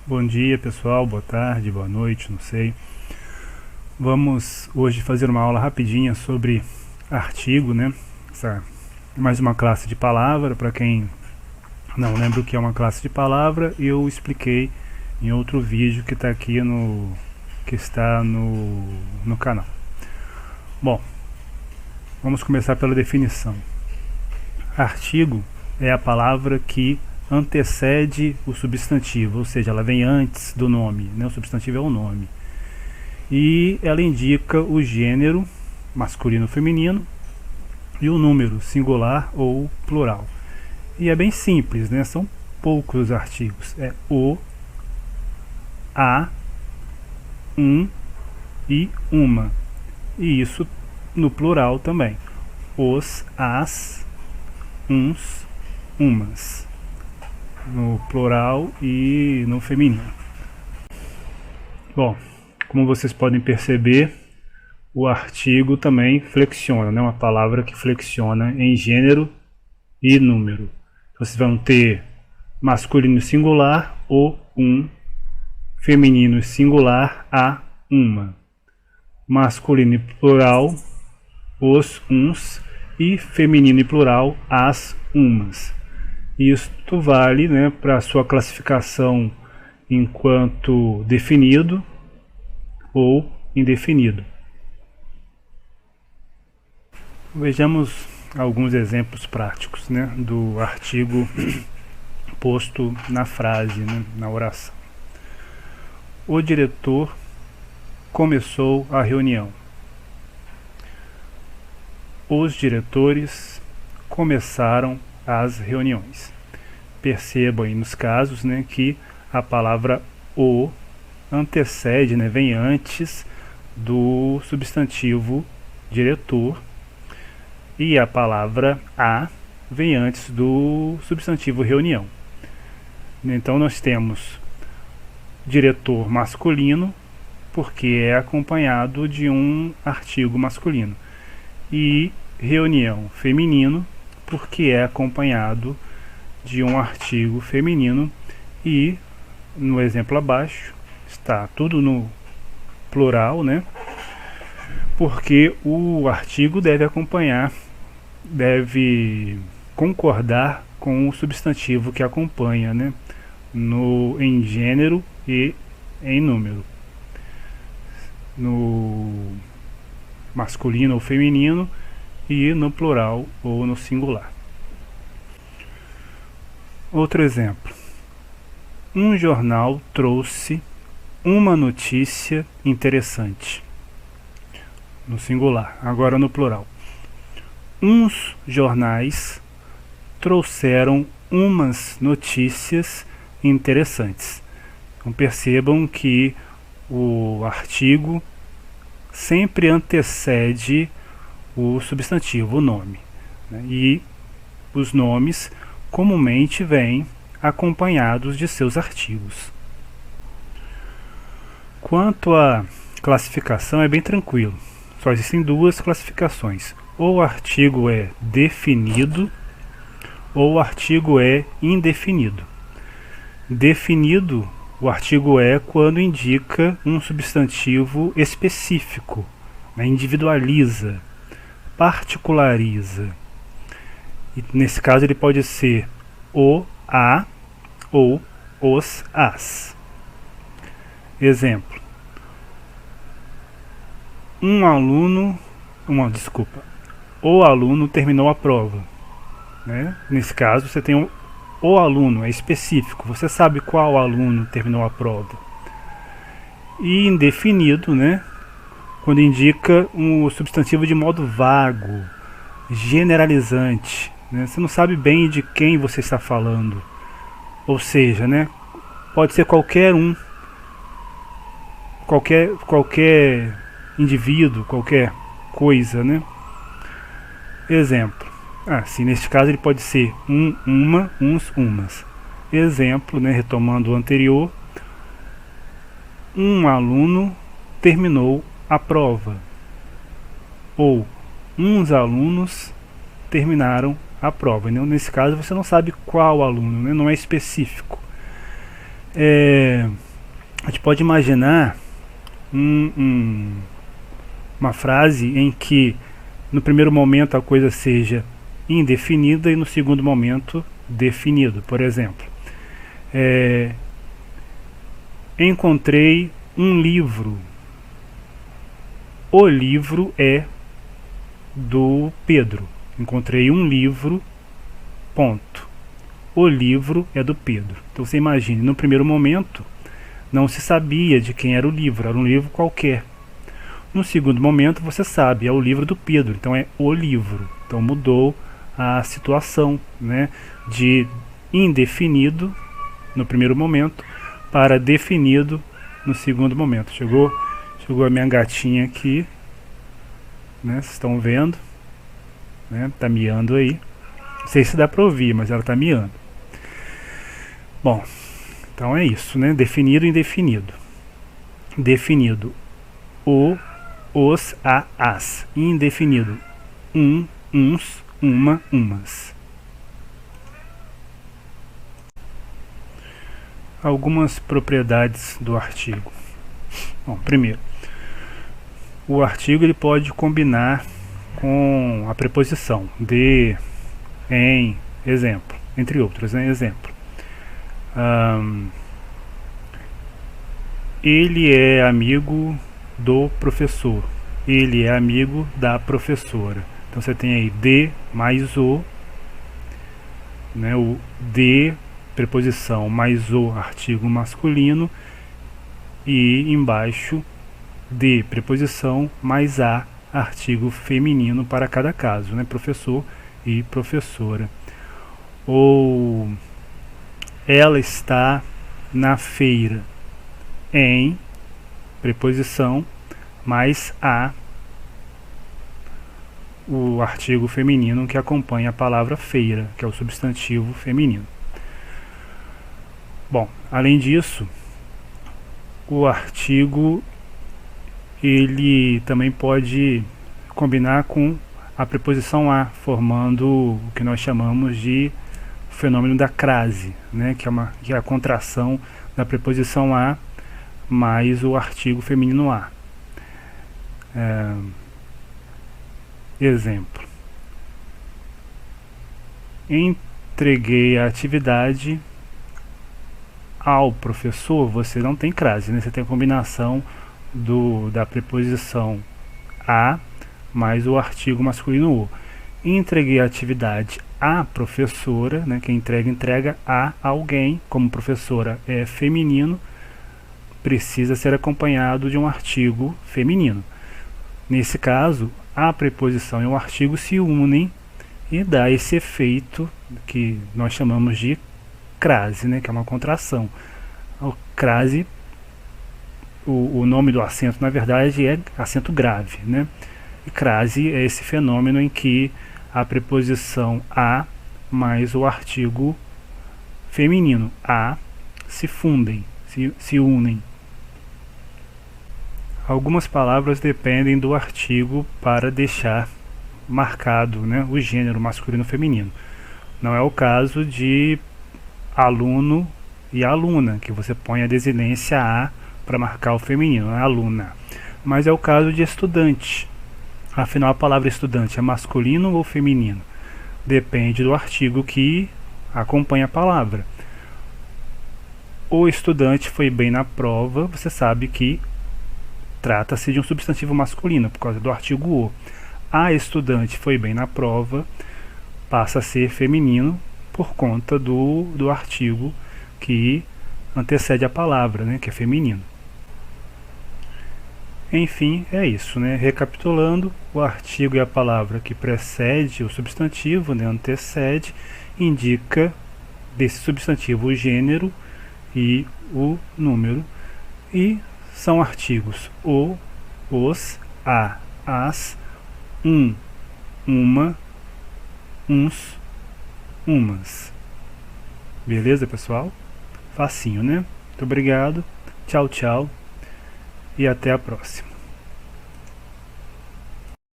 Bom dia pessoal, boa tarde, boa noite, não sei. Vamos hoje fazer uma aula rapidinha sobre artigo, né? Mais uma classe de palavra. Para quem não lembra o que é uma classe de palavra, eu expliquei em outro vídeo que está aqui no canal. Bom, vamos começar pela definição. Artigo é a palavra que antecede o substantivo, ou seja, ela vem antes do nome, né? O substantivo é o nome. E ela indica o gênero, masculino ou feminino, e o número, singular ou plural. E é bem simples, né? São poucos artigos. É o, a, um e uma. E isso no plural também. Os, as, uns, umas. No plural e no feminino. Bom, como vocês podem perceber, o artigo também flexiona, né? Uma palavra que flexiona em gênero e número. Vocês vão ter masculino singular, o, um, feminino singular, a, uma. Masculino e plural, os, uns, e feminino e plural, as, umas. Isto vale, né, para a sua classificação enquanto definido ou indefinido. Vejamos alguns exemplos práticos, né, do artigo posto na frase, né, na oração. O diretor começou a reunião. Os diretores começaram as reuniões. Percebam aí nos casos, né, que a palavra o antecede, né, vem antes do substantivo diretor, e a palavra a vem antes do substantivo reunião. Então nós temos diretor masculino, porque é acompanhado de um artigo masculino, e reunião feminino, porque é acompanhado de um artigo feminino, e no exemplo abaixo está tudo no plural, né? Porque o artigo deve concordar com o substantivo que acompanha, né? Em gênero e em número. No masculino ou feminino, e no plural ou no singular. Outro exemplo. Um jornal trouxe uma notícia interessante. No singular, agora no plural. Uns jornais trouxeram umas notícias interessantes. Então percebam que o artigo sempre antecede o substantivo, o nome, né? E os nomes comumente vêm acompanhados de seus artigos. Quanto à classificação, é bem tranquilo. Só existem duas classificações. Ou o artigo é definido, ou o artigo é indefinido. Definido, o artigo é quando indica um substantivo específico, né? Individualiza, particulariza. E nesse caso ele pode ser o, a ou os, as. Exemplo. O aluno terminou a prova, né? Nesse caso você tem o aluno, é específico, você sabe qual aluno terminou a prova. E indefinido, né? Quando indica um substantivo de modo vago, generalizante, né? Você não sabe bem de quem você está falando. Ou seja, né? Pode ser qualquer um, qualquer indivíduo, qualquer coisa, né? Exemplo. Sim, neste caso ele pode ser um, uma, uns, umas. Exemplo, né? Retomando o anterior. Um aluno terminou a prova. Ou uns alunos terminaram a prova, né? Nesse caso você não sabe qual aluno, né? Não é específico. A gente pode imaginar uma frase em que no primeiro momento a coisa seja indefinida e no segundo momento definido. Por exemplo, encontrei um livro. O livro é do Pedro. Encontrei um livro, ponto. O livro é do Pedro. Então você imagine, no primeiro momento não se sabia de quem era o livro, era um livro qualquer. No segundo momento você sabe, é o livro do Pedro, então é o livro. Então mudou a situação, né, de indefinido no primeiro momento para definido no segundo momento. Chegou a minha gatinha aqui, né, vocês estão vendo, né, tá miando aí. Não sei se dá para ouvir, mas ela tá miando. Bom, então é isso, né? Definido e indefinido. Definido, o, os, a, as. Indefinido, uns, uma, umas. Algumas propriedades do artigo. Bom, primeiro, o artigo ele pode combinar com a preposição de, em, exemplo, entre outras, né? Exemplo. Ele é amigo do professor. Ele é amigo da professora. Então você tem aí de mais o, né, o de, preposição, mais o, artigo masculino, e embaixo de, preposição, mais a, artigo feminino para cada caso, né, professor e professora. Ou ela está na feira, em, preposição, mais a, o artigo feminino que acompanha a palavra feira, que é o substantivo feminino. Bom, além disso, o artigo ele também pode combinar com a preposição a, formando o que nós chamamos de fenômeno da crase, né, que é a contração da preposição a mais o artigo feminino a. Exemplo: entreguei a atividade ao professor. Você não tem crase, né? Você tem a combinação da preposição a mais o artigo masculino o. Entreguei a atividade à professora, né? Quem entrega a alguém, como professora é feminino, precisa ser acompanhado de um artigo feminino. Nesse caso, a preposição e o artigo se unem e dá esse efeito que nós chamamos de crase, né? Que é uma contração. O crase, o nome do acento, na verdade, é acento grave, né? E crase é esse fenômeno em que a preposição a mais o artigo feminino a se fundem, se unem. Algumas palavras dependem do artigo para deixar marcado, né, o gênero masculino e feminino. Não é o caso de aluno e aluna, que você põe a desinência a para marcar o feminino, é aluna. Mas é o caso de estudante. Afinal, a palavra estudante é masculino ou feminino? Depende do artigo que acompanha a palavra. O estudante foi bem na prova, você sabe que trata-se de um substantivo masculino, por causa do artigo o. A estudante foi bem na prova, passa a ser feminino, por conta do artigo que antecede a palavra, né, que é feminino. Enfim, é isso, né? Recapitulando, o artigo é a palavra que precede o substantivo, né, antecede, indica desse substantivo o gênero e o número, e são artigos o, os, a, as, uma, uns, umas. Beleza, pessoal? Facinho, né? Muito obrigado. Tchau, tchau. E até a próxima.